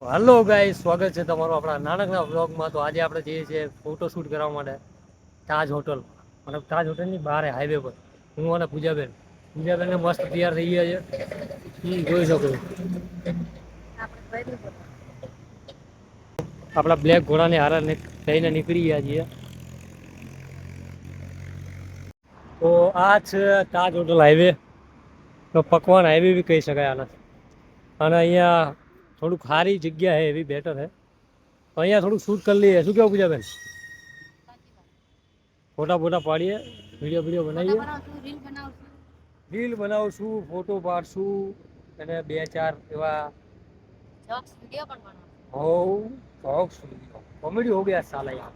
હાલો guys, સ્વાગત છે તમારું આપણા નાનકડા વ્લોગમાં. તો આજે આપણે જઈએ છીએ ફોટો શૂટ કરવા માટે તાજ હોટલ, મતલબ તાજ હોટલની બહાર હાઈવે પર. હું અને પૂજાબેન મસ્ત તૈયાર થઈ ગયા છે, જોઈ શકો. આપણા બ્લેક ઘોડાની હારે થઈને નીકળી ગયા છીએ. તો આ છે તાજ હોટલ હાઈવે. તો પકવાન હાઈવે બી કહી શકાય આને. અને અહીંયા થોડુંક સારી જગ્યા છે, એવી બેટર છે. અહીંયા થોડુંક શૂટ કરી લઈએ. શું કેવું પૂજાબેન? ફોટા બોટા પાડીએ, વિડીયો બનાવીએ, રીલ બનાવશું, ફોટો પાડશું અને બે ચાર એવા કોમેડી હો ગયા સાલા યાર.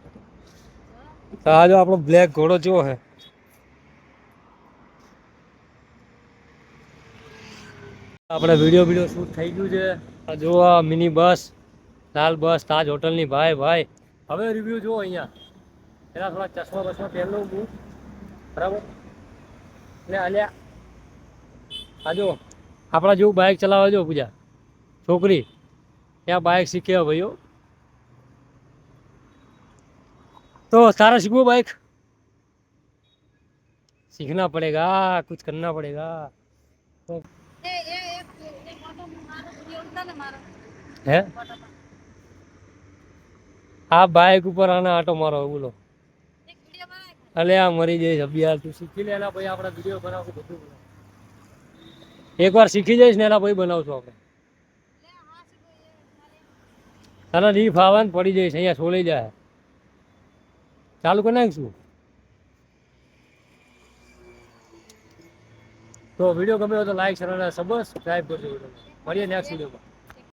તો આ જો આપણો બ્લેક ઘોડો ચેવો છે. આપણે વિડીયો શૂટ થઈ ગયું છે. આ જો આ મિની બસ, લાલ બસ તાજ હોટલની. ભાઈ હવે રિવ્યુ જુઓ અહીંયા. એના થોડા ચશ્મા બસમાં પહેરલો હું, બરાબર. એટલે અલ્યા આ જો આપણા જેવું બાઇક ચલાવવા જો પૂજા છોકરી ત્યાં બાઇક શીખે ભાઈઓ. तो सारा सीखो बाइक, सीखना पड़ेगा, कुछ करना पड़ेगा. तो હે આ બાઇક ઉપર આને આટો મારો બોલો. અલે આ મરી જઈશ અભિયાર. તું શીખી લે એના પછી આપણે વિડીયો બનાવશું, બધું બનાવ. એકવાર શીખી જઈશ ને એના પછી બનાવશું આપણે. તને નહીં ફાવે ને પડી જઈશ, અહીંયા છોડી જાય. ચાલુ કરી નાખીશું. તો વિડીયો ગમ્યો તો લાઈક શેર અને સબસ્ક્રાઈબ કરજો. મળીએ નેક્સ્ટ વિડીયોમાં.